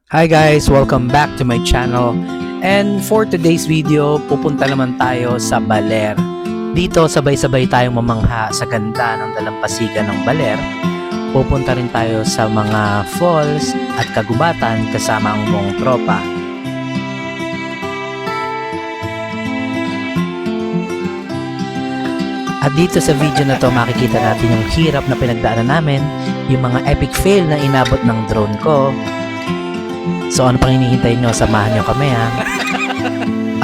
Hi guys! Welcome back to my channel. And for today's video, pupunta naman tayo sa Baler. Dito sabay-sabay tayong mamangha sa ganda ng dalampasigan ng Baler. Pupunta rin tayo sa mga falls at kagubatan kasama ang buong tropa. At dito sa video na to makikita natin yung hirap na pinagdaanan namin, yung mga epic fail na inabot ng drone ko. So ano pang hinihintay nyo? Samahan nyo kami ha.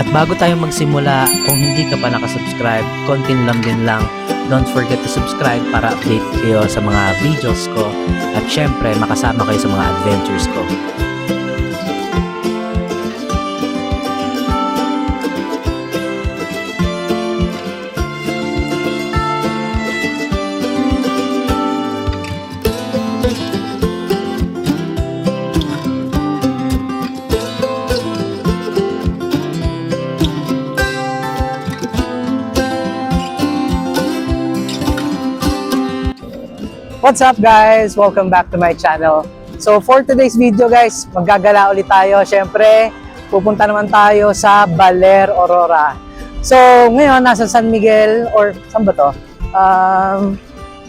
At bago tayo magsimula, kung hindi ka pa nakasubscribe, kontin lang din lang. Don't forget to subscribe para update kayo sa mga videos ko. At syempre, makasama kayo sa mga adventures ko. What's up guys? Welcome back to my channel. So for today's video guys, maggagala ulit tayo. Syempre, pupunta naman tayo sa Baler, Aurora. So ngayon, nasa San Miguel, or saan ba to?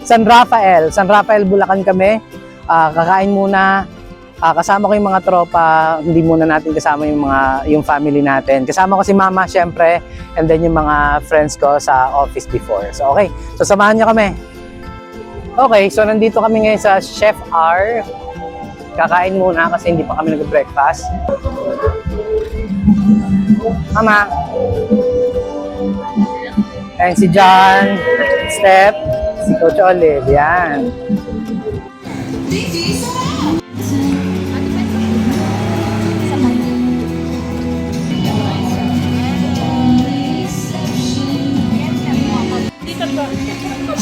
San Rafael, Bulacan kami. Kakain muna. Kasama ko yung mga tropa. Hindi muna natin kasama yung family natin. Kasama ko si mama syempre, and then yung mga friends ko sa office before. So okay, so samahan nyo kami. Okay, so nandito kami ngayon sa Chef R. Kakain muna kasi hindi pa kami nag-breakfast. Mama. Ayan si John, Steph, si Coach Olive. Yan.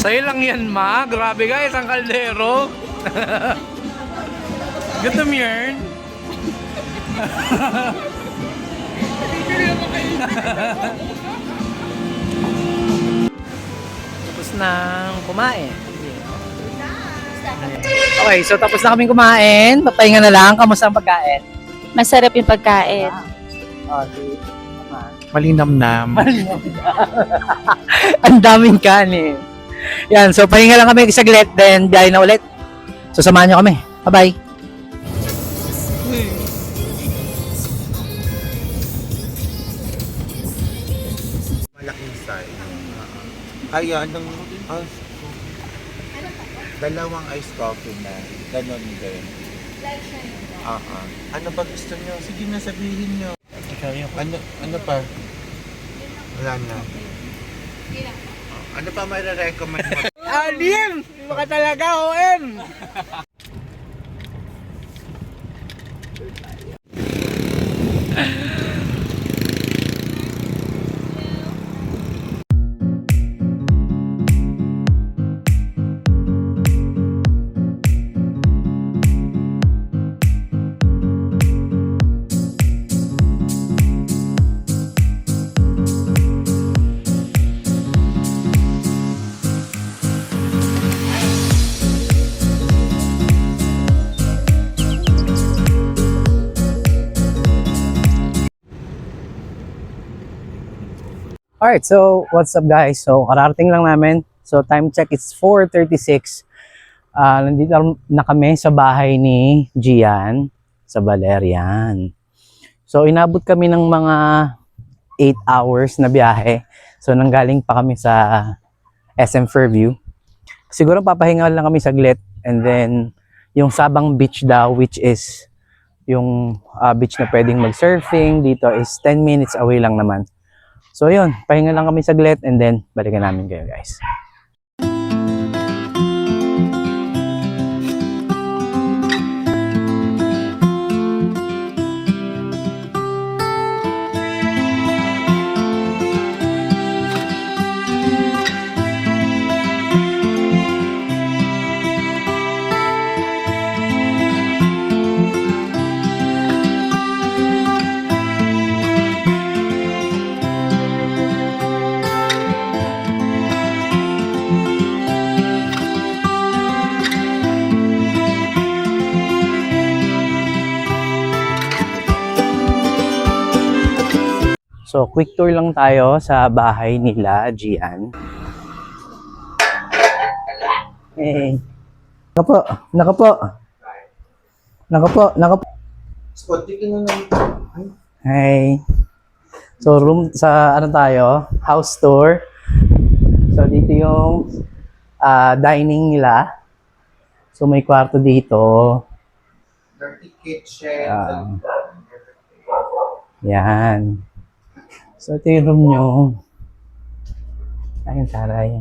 Sa'yo lang yan, ma. Grabe guys, ang kaldero. Gutom yun. Tapos nang kumain. Okay, so tapos na kaming kumain. Papahinga na lang. Kamusta ang pagkain? Masarap yung pagkain. Okay. Malinamnam. Ang daming kanin. Yan, so pahinga lang kami saglit, then biyahe na ulit. So samahan nyo kami. Bye-bye. Malaking size. Kaya anong dalawang iced coffee na ganon din. Ano ba gusto nyo? Sige na, sabihin nyo. Ano pa? Wala na. Ano pa may recommend mo? Alien! Di ba ka talaga, OM? Alright, so what's up guys? So kararating lang namin. So time check is 4:36. Nandito na kami sa bahay ni Gian sa Valerian. So inabot kami ng mga 8 hours na biyahe. So nanggaling pa kami sa SM Fairview. Siguro papahinga lang kami saglit, and then yung Sabang Beach daw, which is yung beach na pwedeng mag-surfing dito, is 10 minutes away lang naman. So yun, pahinga lang kami saglit, and then balikan namin kayo guys. So, quick tour lang tayo sa bahay nila, Gian. Hey. Nakapo, nakapo. Nakapo, nakapo. Scott, di ka na lang. Hey. So, room sa ano tayo? House tour. So, dito yung dining nila. So, may kwarto dito. Dirty kitchen. Yan. So, ito yung room nyo. Ayun, taray.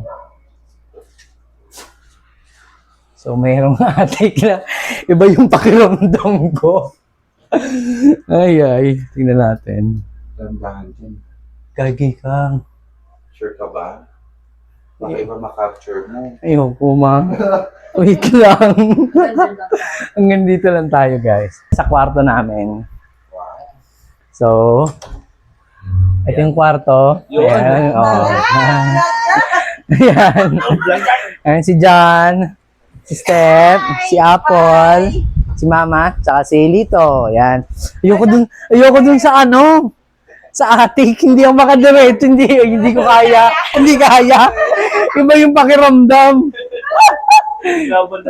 So, mayroong attic na iba yung pakiramdam ko. Ay. Tingnan natin. Dandahan din. Gagi ka. Sure ka ba? Baka iba makapture mo. Ayoko, ma. Wait lang. Hanggang dito lang tayo, guys. Sa kwarto namin. So, ito yung kwarto. Ayan. Oh. Ayan. Ayan si John. Si Steph. Si Apple. Si Mama. Tsaka si Lito. Ayan. Ayoko dun sa ano. Sa attic. Hindi ako makadiretso. Hindi ko kaya. Hindi kaya. Iba yung pakiramdam.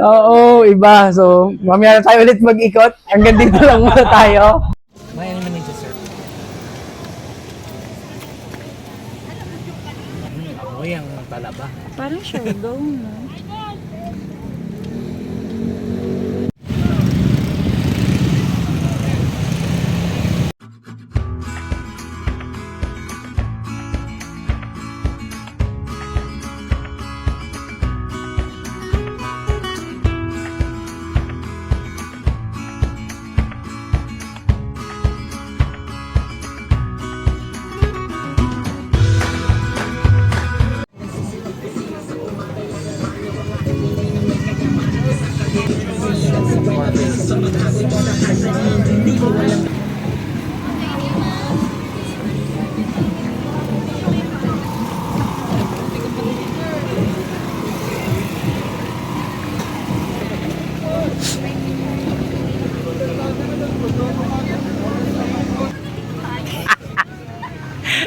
Oo, iba. So, mamaya na tayo ulit mag-ikot. Hanggang dito lang muna tayo. May ano naman yung dessert. Amoy ang talaba. Parang shogo, no?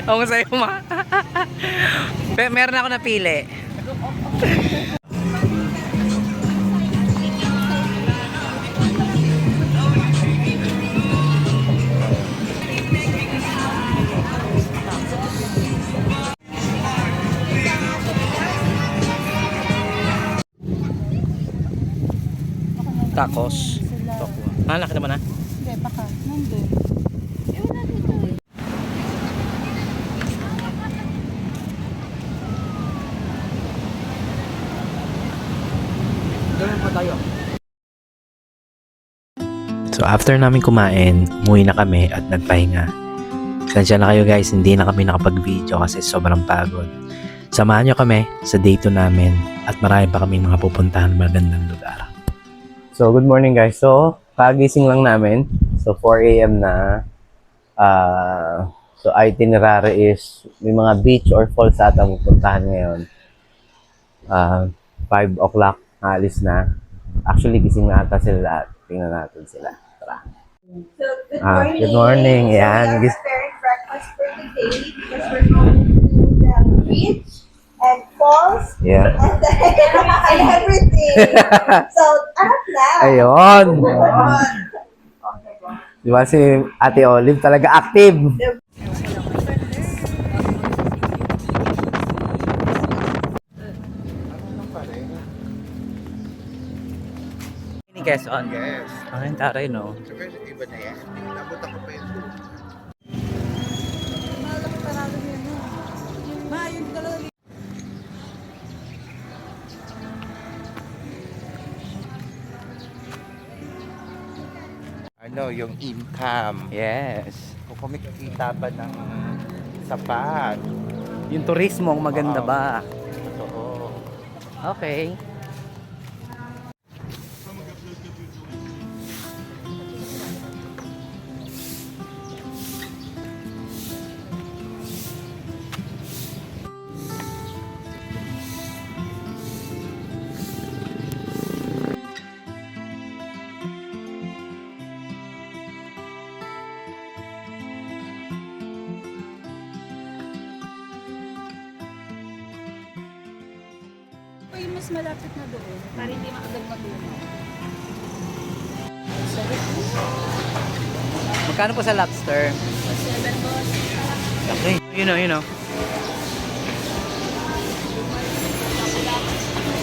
Ako sa'yo, ma. Meron ako napili. Tacos. Laki naman, ha? Hindi, baka. Nandun. So after namin kumain, umuwi na kami at nagpahinga. Pasensya na kayo guys, hindi na kami nakapag-video kasi sobrang pagod. Samahan nyo kami sa day 2 namin at marami pa kami mga pupuntahan magandang lugar. So, good morning guys. So, kagising lang namin. So, 4 a.m. na. So, itinerary is may mga beach or falls ata pupuntahan ngayon. 5 o'clock, alis na. Actually, gising na ata sila lahat. Tingnan natin sila. Tara. So, good morning. Good morning. So, Ayan. we are preparing breakfast for today because we're going to the beach and falls Yeah. and everything. So, anak na. Ayun. Di ba si Ate Olive talaga active? Ni Quezon. Yes. Ang taray, no? Saka iba na yan. Nabot ako pa yun. Ano, yung income. Yes. Kung kumikita ba ng sapat. Yung turismo, ang maganda Oo. ba? Oo. Okay. mas malapit na doon. Para hindi maagad matulog. Magkano po sa lobster? 7 boss. Okay. Yun o. Ito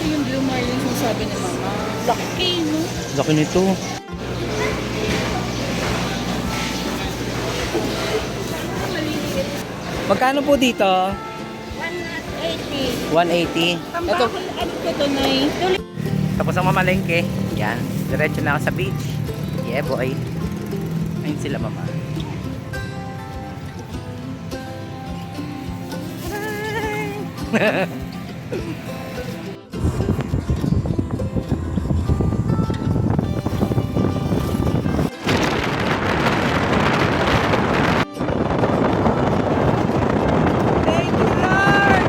yung blue marlin yung sabi ni mama. Laki, no? Laki nito. Magkano po dito? 180. 180. Ito, Pambakol, ano ko to, Nay? tapos ang mamalengke. Yan. Diretso na ako sa beach. Yeah, boy. Ayun sila, mama. Thank you, Lord!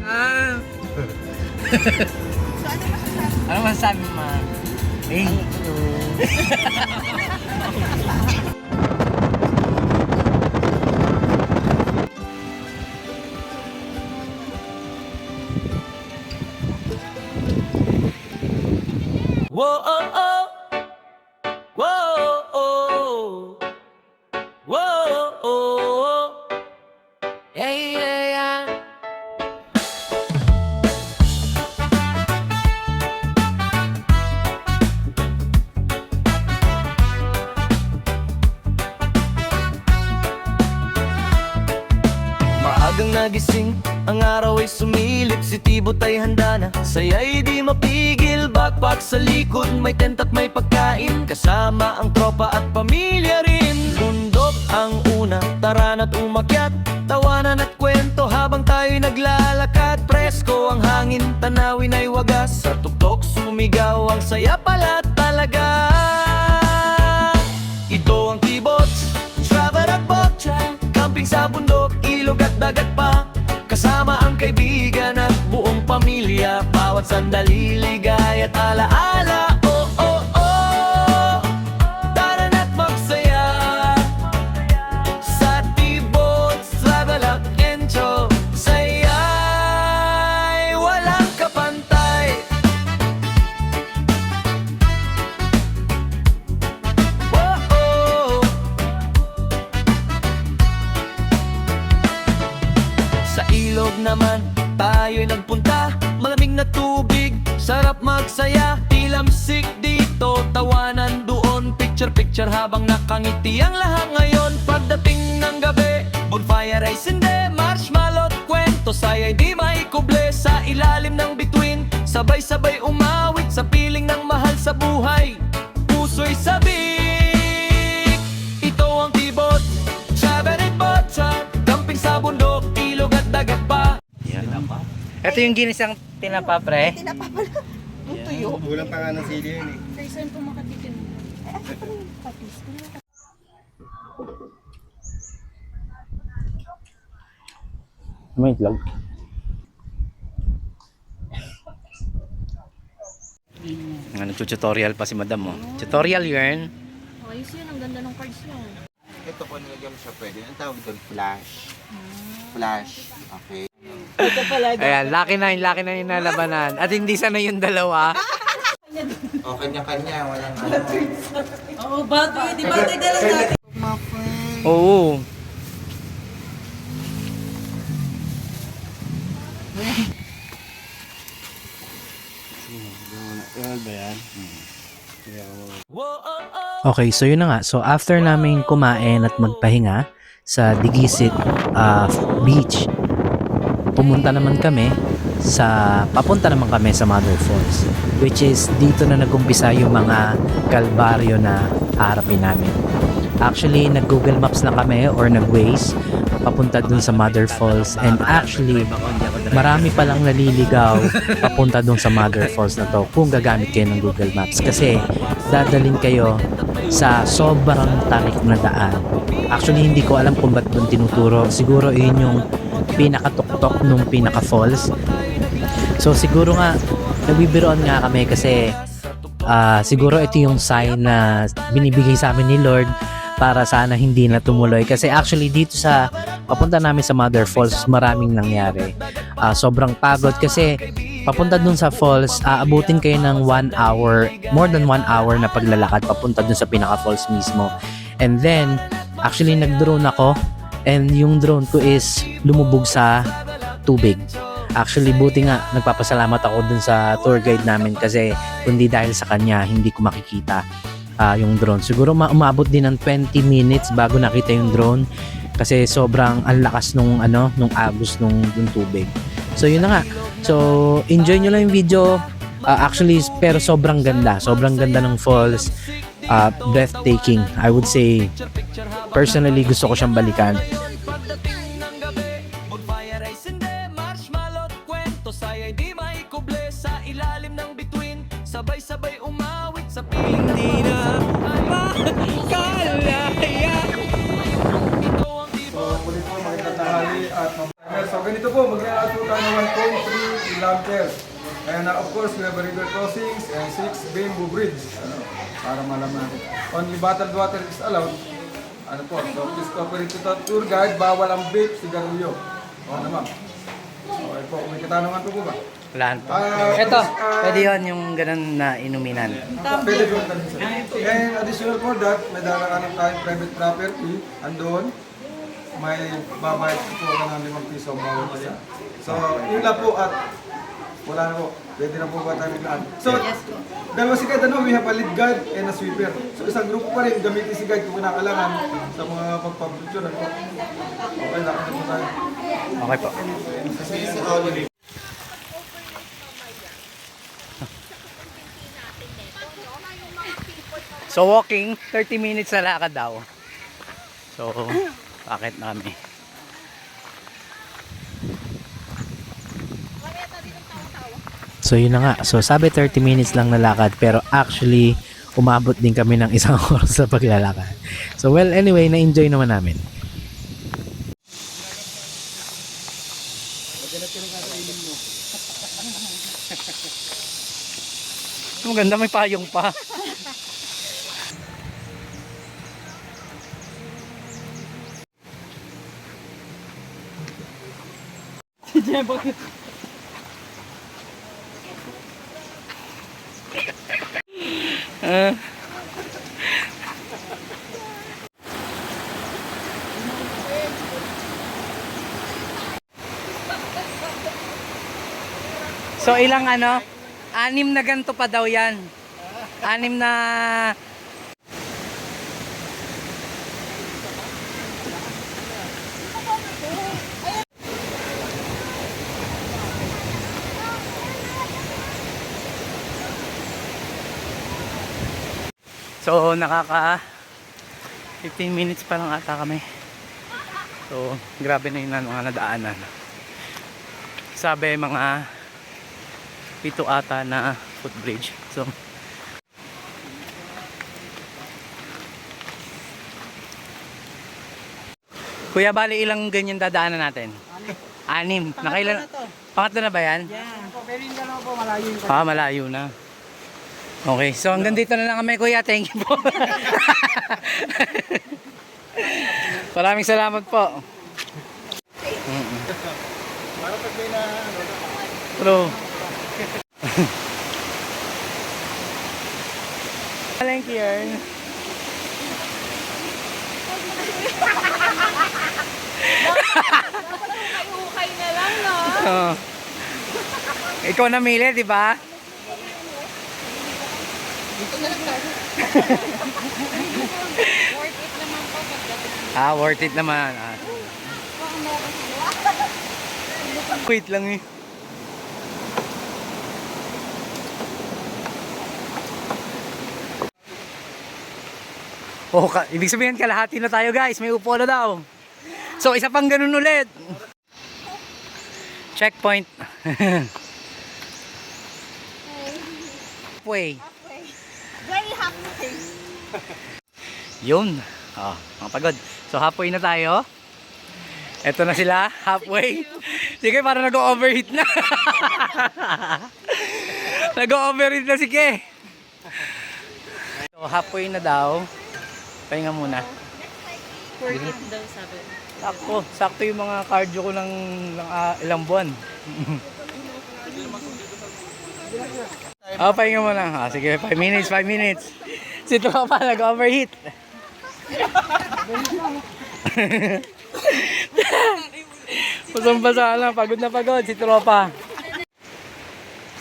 Ah. Ano masasabi mo, ma? Thank you. Whoa, oh, oh. Whoa, oh. Whoa, oh. Yeah, yeah, yeah. Maagang nagising, ang araw ay sumilip. Si Tibot ay handa na, saya'y di mapigil. Backpack sa likod, may tent at may pagkain. Kasama ang tropa at pamilya rin. Bundok ang una, tara na't umakyat. Tawanan at kwento habang tayo'y naglalakad. Presko ang hangin, tanawin ay wagas. Sa tuktok sumigaw, ang saya pala talaga. Ito ang Tibot, travel at botcha. Camping sa bundok, ilog at dagat pa. Kasama ang kaibigan at buong pamilya. Bawat sandali ligay at alaala. Oh, oh, oh. Tara na't magsaya sa Tibot, travel at enjoy. Saya'y walang kapantay. Oh, oh. Sa ilog naman, tayo'y nagpunta. Malamig na tubig, sarap magsaya. Tilamsik dito, tawanan doon. Picture-picture habang nakangiti ang lahat ngayon. Pagdating ng gabi, bonfire ay sinde. Marshmallow at kwento, saya'y di maikuble. Sa ilalim ng bituin, sabay-sabay umawit. Sa piling ng mahal sa buhay, puso'y sabik. Ito ang Tibot, travel at botcha. Camping sa bundok, ilog at dagat pa. Ito yung ginisang tinapa, pre. Tinapa pala. Ang tuyo. Kulang pa nga ng sili yun eh. Kaya saan po makatikin? May vlog. Ano, tutorial pa si madam mo. Tutorial yun. Ayos yun, ang ganda ng cards mo. Ito kung nilagyan mo siya pwede. Ang tawag doon, flash. Flash. Okay. Ayan, laki na yung nalabanan. At hindi sana yung dalawa. O, kanya-kanya. Walang ano. Oo, bago yun. Di ba tayo dala natin? Oo. Okay, so yun na nga. So after namin kumain at magpahinga sa Digisit Beach, papunta naman kami sa Mother Falls, which is dito na nagumpisa yung mga kalbaryo na harapin namin. Actually, nag-Google Maps na kami or nag-Waze papunta dun sa Mother Falls, and actually marami palang naliligaw papunta dun sa Mother Falls na to kung gagamit kayo ng Google Maps, kasi dadalhin kayo sa sobrang tarik na daan. Actually, hindi ko alam kung ba't dun tinuturo. Siguro yun yung pinakatuktok nung pinaka-falls. So siguro nga nagbibiroon nga kami kasi siguro ito yung sign na binibigay sa amin ni Lord para sana hindi na tumuloy. Kasi actually dito sa papunta namin sa Mother Falls, maraming nangyari. Sobrang pagod kasi papunta dun sa falls, abutin kayo ng 1 hour, more than 1 hour na paglalakad papunta dun sa pinaka falls mismo. And then, actually nag-drone ako, and yung drone ko is lumubog sa tubig. Actually, buti nga, nagpapasalamat ako dun sa tour guide namin kasi kundi dahil sa kanya, hindi ko makikita yung drone. Siguro umabot din ng 20 minutes bago nakita yung drone kasi sobrang ang lakas nung agos nung tubig. So yun na nga. So enjoy nyo lang yung video. Actually, pero sobrang ganda ng falls. Breathtaking. I would say personally gusto ko siyang balikan. Pagdating ng gabi, bonfire ay sinde, marshmallow at kwento, saya'y di maikuble sa ilalim ng bituin, sabay-sabay umawit sa piling ng makalaya. Ito ang ibon. Muli po, magandang tanghali at mabuhay. So ganito po, mag-i-add po tayo ng 1.3 kilometers. And of course, we have a river crossings and 6 bamboo bridge. Para malaman natin. Only bottled water is allowed. Ano po, so please cooperate to the tour guide. Bawal ang vape, sigarilyo. Ano ma'am? Okay po, may katanungan po ba? Plan. Ito, Pwede yun yung ganun na inuminan. pwede po tayo sir. And additional for that, may dalakanap tayong private property. Andun, may babayad po ka ng 5 piso ang bawat isa. So, yun lang po at wala na po. Pwede na po ba tayo biglaan? So, dalawa si guide, we have a lead guide and a sweeper. So, isang grupo pa rin, gamitin si guide kung kinakailangan sa mga pagpapicture. Okay, lakad na po tayo. Okay po. So walking, 30 minutes na lakad daw. So, bakit namin? So yun na nga. So sabi 30 minutes lang na lakad pero actually umabot din kami ng 1 oras sa paglalakad. So well anyway, na-enjoy naman namin. Ang ganda, may payong pa. So ilang 6 na ganito pa daw yan. 6 na So nakaka 15 minutes pa lang ata kami. So grabe na yun mga nadaanan. Sabi mga 7 ata na footbridge. So Kuya, bali ilang ganyan dadaanan natin? 6. Nakailan? Pangatlo na ba yan? Pero yung dalawa po, malayo yung Malayo na. Okay, so hanggang dito na lang kami, Kuya. Thank you po. Maraming salamat po. True. Thank you. Ukay na lang, no? Oh. Ikaw namili, di ba? Worth it naman. Wait lang eh. Ibig sabihin kalahati na tayo guys, may upo na daw. So isa pang ganun ulit. Checkpoint. Halfway. Very happy. Yun. Mga pagod. So halfway na tayo. Eto na sila, halfway. Sige, parang nag-overheat na. Nag-overheat na si Ke. So, halfway na daw. Pahinga muna. 40 daw sabi. Sakto yung mga cardio ko ng ilang buwan. Pahinga muna. Sige, 5 minutes. Si Tropa nag-overheat. Pasang-basa na, pagod na pagod si Tropa.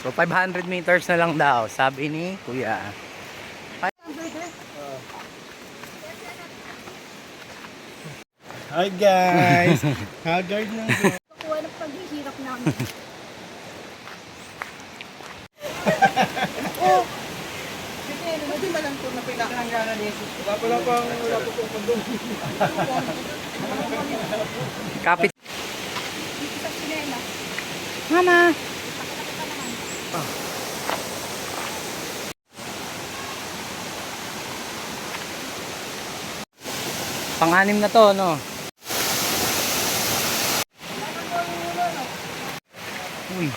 So 500 meters na lang daw, sabi ni Kuya. Hi guys! Haggard na bro. Kuha ng paghihirap namin. Hindi ba lang po na pinakangana niya? Wala po pong kondom. Kapit. Sa sinema. Mama. Pang-anim na to, no? Uy.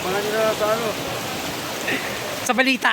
Marami na sa ano. Sa balita.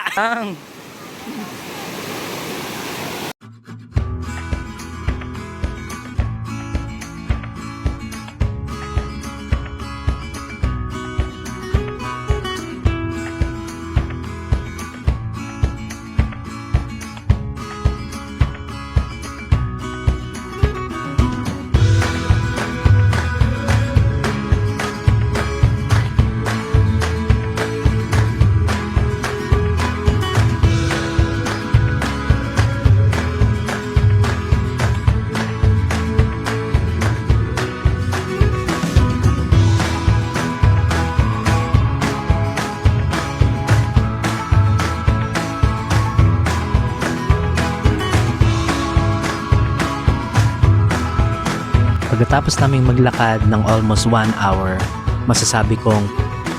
Pagkatapos naming maglakad ng almost 1 hour, masasabi kong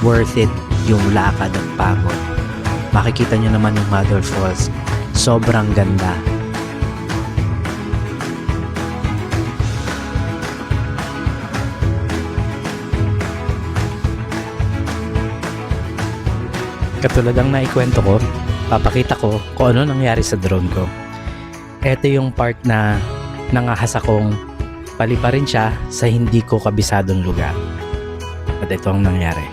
worth it yung lakad at pagod. Makikita nyo naman yung Mother Falls. Sobrang ganda. Katulad ang naikwento ko, papakita ko kung ano nangyari sa drone ko. Ito yung part na nangahas akong palipa rin siya sa hindi ko kabisadong lugar. At ito ang nangyari.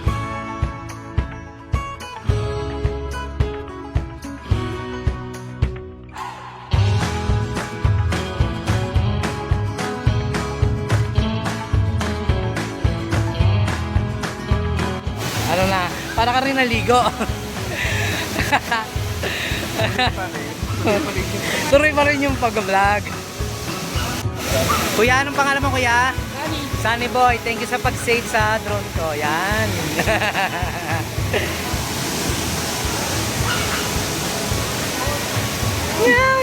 Ano na, para ka rin naligo. Tuloy pa rin yung pag-vlog. Kuya, anong pangalan mo, Kuya? Sunny Boy. Thank you sa pag-save sa drone ko. Yan. Yeah.